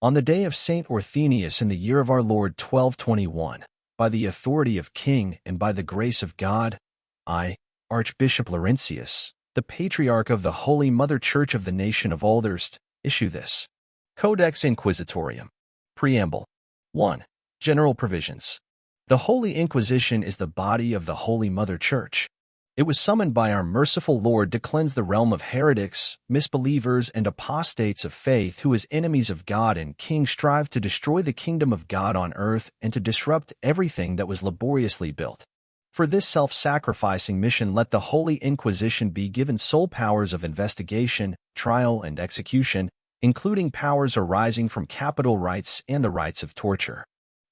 On the day of Saint Orthenius in the year of our Lord 1221, by the authority of King and by the grace of God, I, Archbishop Laurentius, the Patriarch of the Holy Mother Church of the Nation of Alderst, issue this. Codex Inquisitorium. Preamble. 1. General Provisions. The Holy Inquisition is the body of the Holy Mother Church. It was summoned by our merciful Lord to cleanse the realm of heretics, misbelievers, and apostates of faith who as enemies of God and King strive to destroy the kingdom of God on earth and to disrupt everything that was laboriously built. For this self-sacrificing mission let the Holy Inquisition be given sole powers of investigation, trial, and execution, including powers arising from capital rights and the rights of torture.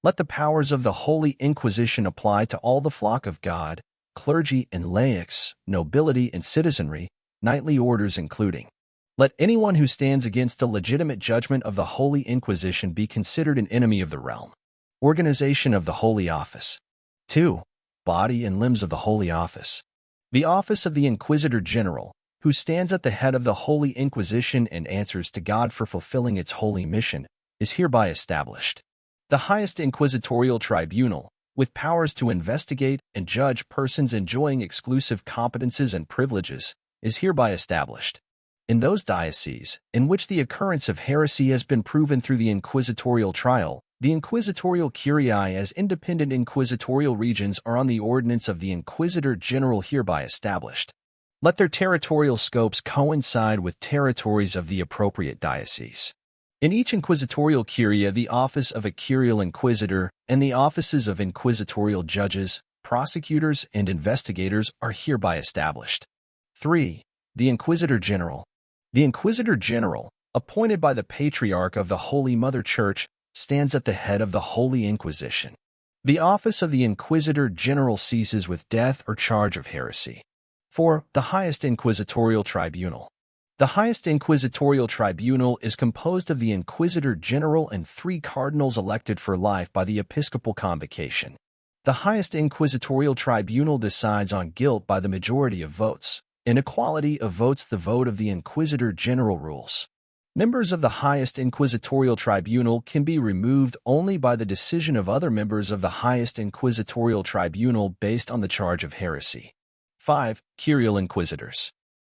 Let the powers of the Holy Inquisition apply to all the flock of God, clergy and laics, nobility and citizenry, knightly orders including. Let anyone who stands against the legitimate judgment of the Holy Inquisition be considered an enemy of the realm. Organization of the Holy Office. 2. Body and limbs of the Holy Office. The office of the Inquisitor General, who stands at the head of the Holy Inquisition and answers to God for fulfilling its holy mission, is hereby established. The highest inquisitorial tribunal, with powers to investigate and judge persons enjoying exclusive competences and privileges, is hereby established. In those dioceses in which the occurrence of heresy has been proven through the inquisitorial trial, the inquisitorial curiae as independent inquisitorial regions are on the ordinance of the Inquisitor General hereby established. Let their territorial scopes coincide with territories of the appropriate diocese. In each inquisitorial curia, the office of a curial inquisitor and the offices of inquisitorial judges, prosecutors, and investigators are hereby established. 3. The Inquisitor General. The Inquisitor General, appointed by the Patriarch of the Holy Mother Church, stands at the head of the Holy Inquisition. The office of the Inquisitor General ceases with death or charge of heresy. 4. The highest inquisitorial tribunal. The highest inquisitorial tribunal is composed of the Inquisitor General and 3 cardinals elected for life by the episcopal convocation. The highest inquisitorial tribunal decides on guilt by the majority of votes. Inequality of votes the vote of the Inquisitor General rules. Members of the highest inquisitorial tribunal can be removed only by the decision of other members of the highest inquisitorial tribunal based on the charge of heresy. 5. Curial Inquisitors.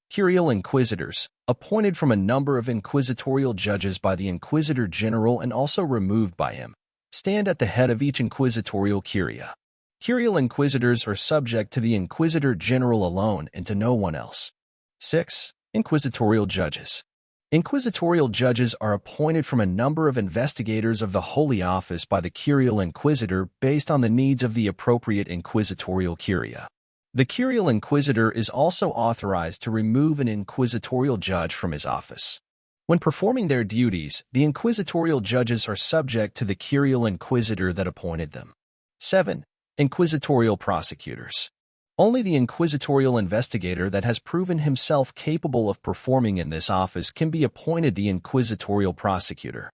Curial Inquisitors, appointed from a number of inquisitorial judges by the Inquisitor General and also removed by him, stand at the head of each inquisitorial curia. Curial Inquisitors are subject to the Inquisitor General alone and to no one else. 6. Inquisitorial Judges. Inquisitorial judges are appointed from a number of investigators of the Holy Office by the Curial Inquisitor based on the needs of the appropriate inquisitorial curia. The Curial Inquisitor is also authorized to remove an inquisitorial judge from his office. When performing their duties, the inquisitorial judges are subject to the Curial Inquisitor that appointed them. 7. Inquisitorial Prosecutors. Only the inquisitorial investigator that has proven himself capable of performing in this office can be appointed the inquisitorial prosecutor.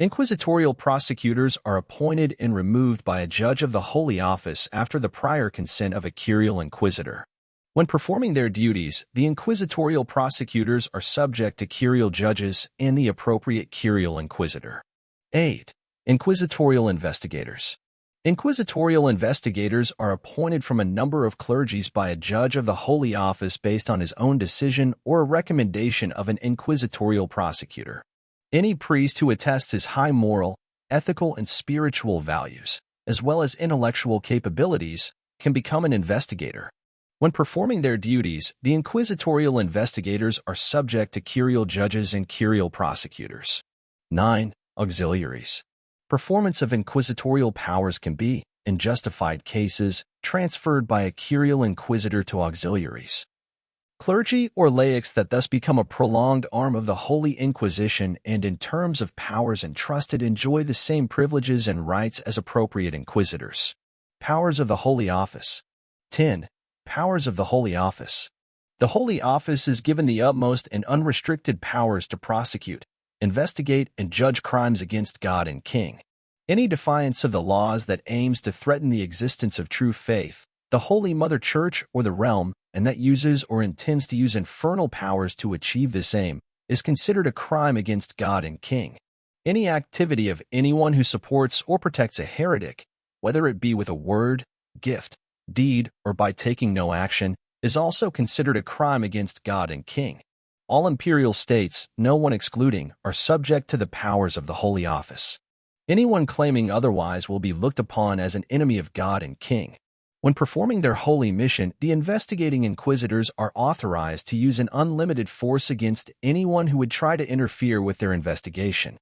Inquisitorial prosecutors are appointed and removed by a judge of the Holy Office after the prior consent of a curial inquisitor. When performing their duties, the inquisitorial prosecutors are subject to curial judges and the appropriate curial inquisitor. 8. Inquisitorial investigators. Inquisitorial investigators are appointed from a number of clergies by a judge of the Holy Office based on his own decision or a recommendation of an inquisitorial prosecutor. Any priest who attests his high moral, ethical, and spiritual values, as well as intellectual capabilities, can become an investigator. When performing their duties, the inquisitorial investigators are subject to curial judges and curial prosecutors. 9. Auxiliaries. Performance of inquisitorial powers can be, in justified cases, transferred by a curial inquisitor to auxiliaries. Clergy or laics that thus become a prolonged arm of the Holy Inquisition and in terms of powers entrusted enjoy the same privileges and rights as appropriate inquisitors. Powers of the Holy Office. 10. Powers of the Holy Office. The Holy Office is given the utmost and unrestricted powers to prosecute, investigate, and judge crimes against God and King. Any defiance of the laws that aims to threaten the existence of true faith, the Holy Mother Church, or the realm, and that uses or intends to use infernal powers to achieve this aim, is considered a crime against God and King. Any activity of anyone who supports or protects a heretic, whether it be with a word, gift, deed, or by taking no action, is also considered a crime against God and King. All imperial states, no one excluding, are subject to the powers of the Holy Office. Anyone claiming otherwise will be looked upon as an enemy of God and King. When performing their holy mission, the investigating inquisitors are authorized to use an unlimited force against anyone who would try to interfere with their investigation.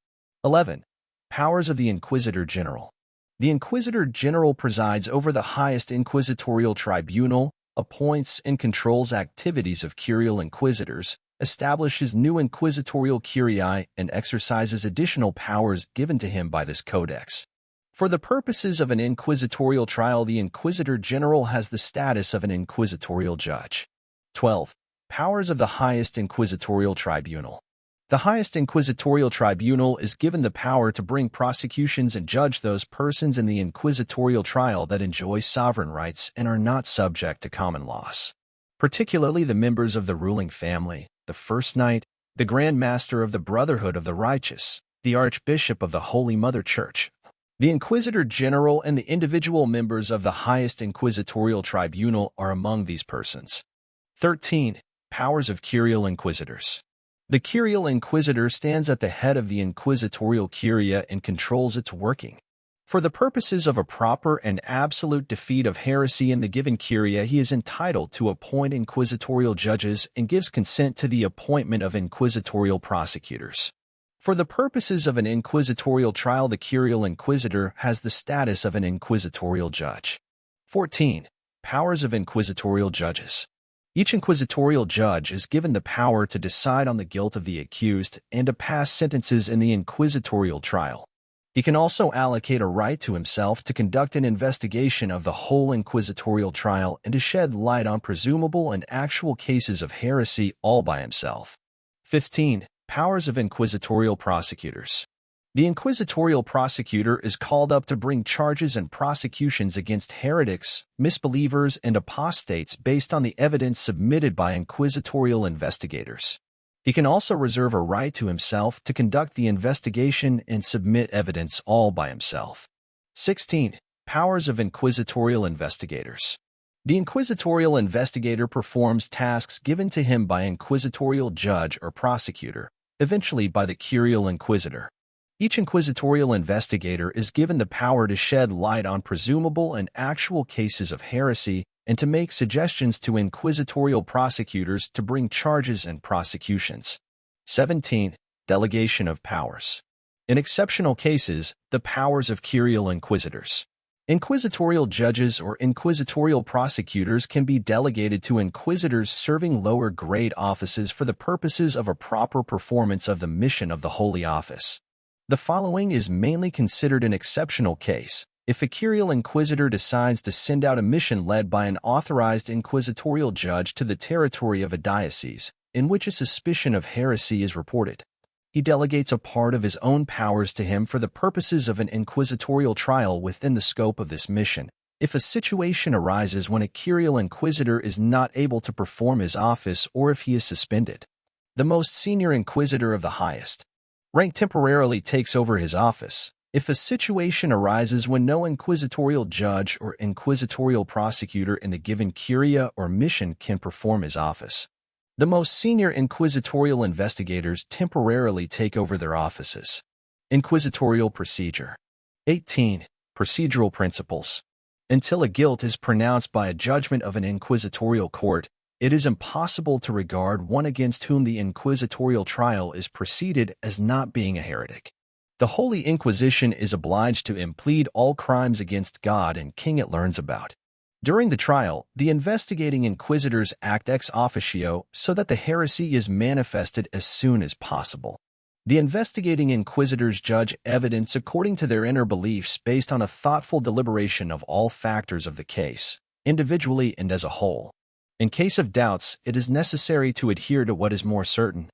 11. Powers of the Inquisitor General. The Inquisitor General presides over the highest inquisitorial tribunal, appoints and controls activities of curial inquisitors, establishes new inquisitorial curiae, and exercises additional powers given to him by this codex. For the purposes of an inquisitorial trial, the Inquisitor General has the status of an inquisitorial judge. 12. Powers of the highest inquisitorial tribunal. The highest inquisitorial tribunal is given the power to bring prosecutions and judge those persons in the inquisitorial trial that enjoy sovereign rights and are not subject to common laws, particularly the members of the ruling family, the First Knight, the Grand Master of the Brotherhood of the Righteous, the Archbishop of the Holy Mother Church, the Inquisitor General, and the individual members of the highest inquisitorial tribunal are among these persons. 13. Powers of curial inquisitors. The curial inquisitor stands at the head of the inquisitorial curia and controls its working. For the purposes of a proper and absolute defeat of heresy in the given curia, he is entitled to appoint inquisitorial judges and gives consent to the appointment of inquisitorial prosecutors. For the purposes of an inquisitorial trial, the curial inquisitor has the status of an inquisitorial judge. 14. Powers of inquisitorial judges. Each inquisitorial judge is given the power to decide on the guilt of the accused and to pass sentences in the inquisitorial trial. He can also allocate a right to himself to conduct an investigation of the whole inquisitorial trial and to shed light on presumable and actual cases of heresy all by himself. 15. Powers of inquisitorial prosecutors. The inquisitorial prosecutor is called up to bring charges and prosecutions against heretics, misbelievers, and apostates based on the evidence submitted by inquisitorial investigators. He can also reserve a right to himself to conduct the investigation and submit evidence all by himself. 16. Powers of inquisitorial investigators. The inquisitorial investigator performs tasks given to him by inquisitorial judge or prosecutor, eventually by the curial inquisitor. Each inquisitorial investigator is given the power to shed light on presumable and actual cases of heresy and to make suggestions to inquisitorial prosecutors to bring charges and prosecutions. 17. Delegation of powers. In exceptional cases, the powers of curial inquisitors. Inquisitorial judges or inquisitorial prosecutors can be delegated to inquisitors serving lower grade offices for the purposes of a proper performance of the mission of the Holy Office. The following is mainly considered an exceptional case: if a curial inquisitor decides to send out a mission led by an authorized inquisitorial judge to the territory of a diocese in which a suspicion of heresy is reported. He delegates a part of his own powers to him for the purposes of an inquisitorial trial within the scope of this mission. If a situation arises when a curial inquisitor is not able to perform his office or if he is suspended, the most senior inquisitor of the highest rank temporarily takes over his office. If a situation arises when no inquisitorial judge or inquisitorial prosecutor in the given curia or mission can perform his office, the most senior inquisitorial investigators temporarily take over their offices. Inquisitorial procedure. 18. Procedural principles. Until a guilt is pronounced by a judgment of an inquisitorial court, it is impossible to regard one against whom the inquisitorial trial is proceeded as not being a heretic. The Holy Inquisition is obliged to implead all crimes against God and King it learns about. During the trial, the investigating inquisitors act ex officio so that the heresy is manifested as soon as possible. The investigating inquisitors judge evidence according to their inner beliefs based on a thoughtful deliberation of all factors of the case, individually and as a whole. In case of doubts, it is necessary to adhere to what is more certain.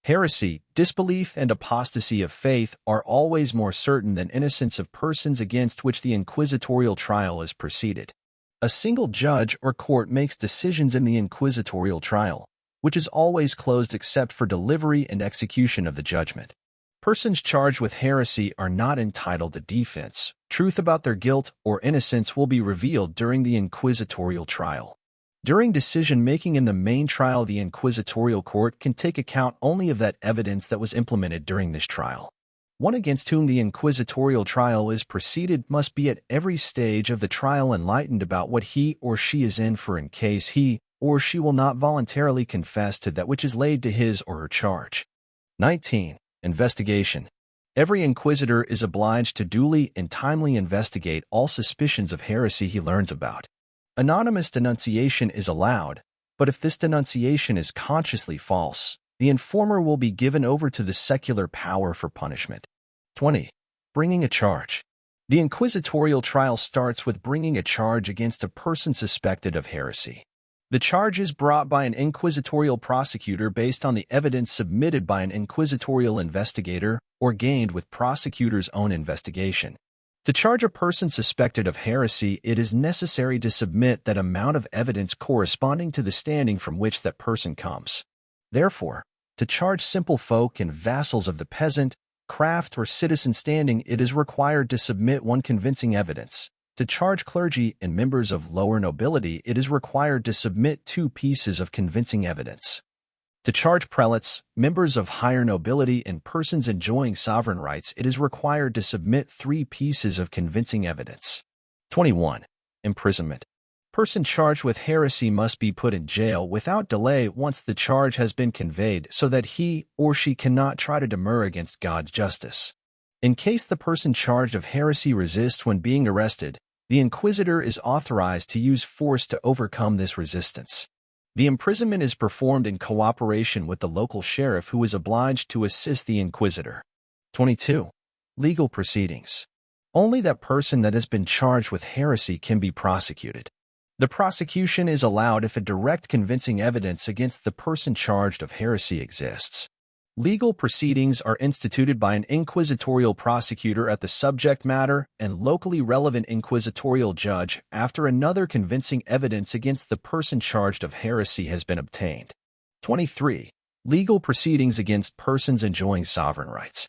Heresy, disbelief, and apostasy of faith are always more certain than innocence of persons against which the inquisitorial trial is proceeded. A single judge or court makes decisions in the inquisitorial trial, which is always closed except for delivery and execution of the judgment. Persons charged with heresy are not entitled to defense. Truth about their guilt or innocence will be revealed during the inquisitorial trial. During decision-making in the main trial, the inquisitorial court can take account only of that evidence that was implemented during this trial. One against whom the inquisitorial trial is proceeded must be at every stage of the trial enlightened about what he or she is in for, in case he or she will not voluntarily confess to that which is laid to his or her charge. 19. Investigation. Every inquisitor is obliged to duly and timely investigate all suspicions of heresy he learns about. Anonymous denunciation is allowed, but if this denunciation is consciously false, the informer will be given over to the secular power for punishment. 20. Bringing a charge. The inquisitorial trial starts with bringing a charge against a person suspected of heresy. The charge is brought by an inquisitorial prosecutor based on the evidence submitted by an inquisitorial investigator or gained with prosecutor's own investigation. To charge a person suspected of heresy, it is necessary to submit that amount of evidence corresponding to the standing from which that person comes. Therefore, to charge simple folk and vassals of the peasant, craft, or citizen standing, it is required to submit one convincing evidence. To charge clergy and members of lower nobility, it is required to submit 2 pieces of convincing evidence. To charge prelates, members of higher nobility, and persons enjoying sovereign rights, it is required to submit 3 pieces of convincing evidence. 21. Imprisonment. Person charged with heresy must be put in jail without delay once the charge has been conveyed, so that he or she cannot try to demur against God's justice. In case the person charged of heresy resists when being arrested, the inquisitor is authorized to use force to overcome this resistance. The imprisonment is performed in cooperation with the local sheriff, who is obliged to assist the inquisitor. 22. Legal proceedings. Only that person that has been charged with heresy can be prosecuted. The prosecution is allowed if a direct convincing evidence against the person charged of heresy exists. Legal proceedings are instituted by an inquisitorial prosecutor at the subject matter and locally relevant inquisitorial judge after another convincing evidence against the person charged of heresy has been obtained. 23. Legal proceedings against persons enjoying sovereign rights.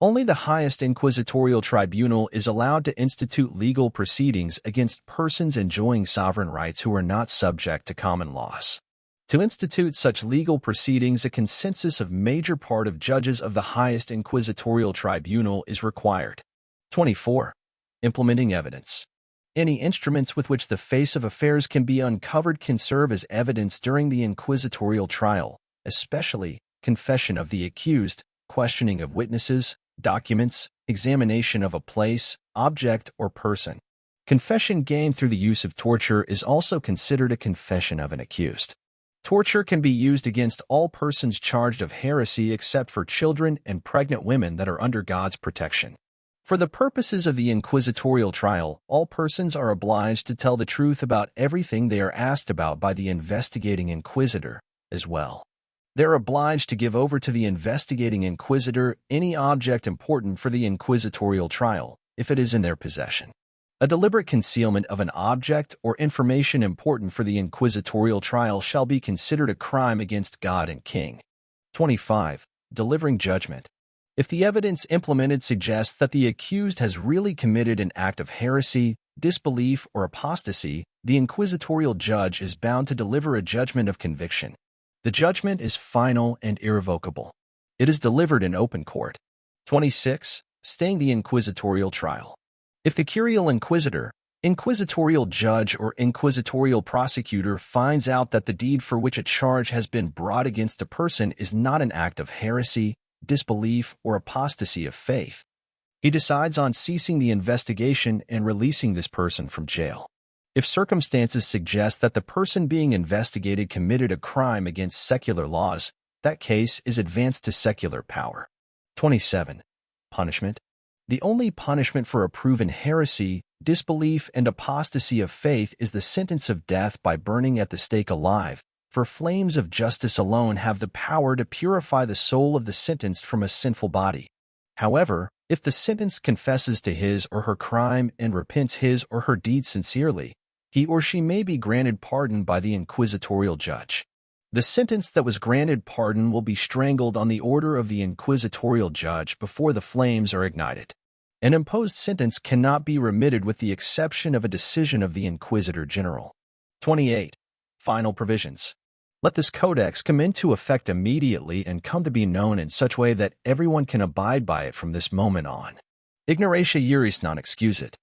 Only the highest inquisitorial tribunal is allowed to institute legal proceedings against persons enjoying sovereign rights who are not subject to common laws. To institute such legal proceedings, a consensus of major part of judges of the highest inquisitorial tribunal is required. 24. Implementing evidence. Any instruments with which the face of affairs can be uncovered can serve as evidence during the inquisitorial trial, especially confession of the accused, questioning of witnesses, documents, examination of a place, object, or person. Confession gained through the use of torture is also considered a confession of an accused. Torture can be used against all persons charged of heresy except for children and pregnant women that are under God's protection. For the purposes of the inquisitorial trial, all persons are obliged to tell the truth about everything they are asked about by the investigating inquisitor as well. They are obliged to give over to the investigating inquisitor any object important for the inquisitorial trial, if it is in their possession. A deliberate concealment of an object or information important for the inquisitorial trial shall be considered a crime against God and King. 25. Delivering judgment. If the evidence implemented suggests that the accused has really committed an act of heresy, disbelief, or apostasy, the inquisitorial judge is bound to deliver a judgment of conviction. The judgment is final and irrevocable. It is delivered in open court. 26. Staying the inquisitorial trial. If the curial inquisitor, inquisitorial judge, or inquisitorial prosecutor finds out that the deed for which a charge has been brought against a person is not an act of heresy, disbelief, or apostasy of faith, he decides on ceasing the investigation and releasing this person from jail. If circumstances suggest that the person being investigated committed a crime against secular laws, that case is advanced to secular power. 27. Punishment. The only punishment for a proven heresy, disbelief, and apostasy of faith is the sentence of death by burning at the stake alive, for flames of justice alone have the power to purify the soul of the sentenced from a sinful body. However, if the sentenced confesses to his or her crime and repents his or her deed sincerely, he or she may be granted pardon by the inquisitorial judge. The sentence that was granted pardon will be strangled on the order of the inquisitorial judge before the flames are ignited. An imposed sentence cannot be remitted with the exception of a decision of the Inquisitor General. 28. Final provisions. Let this codex come into effect immediately and come to be known in such way that everyone can abide by it from this moment on. Ignoratia iuris non excusat.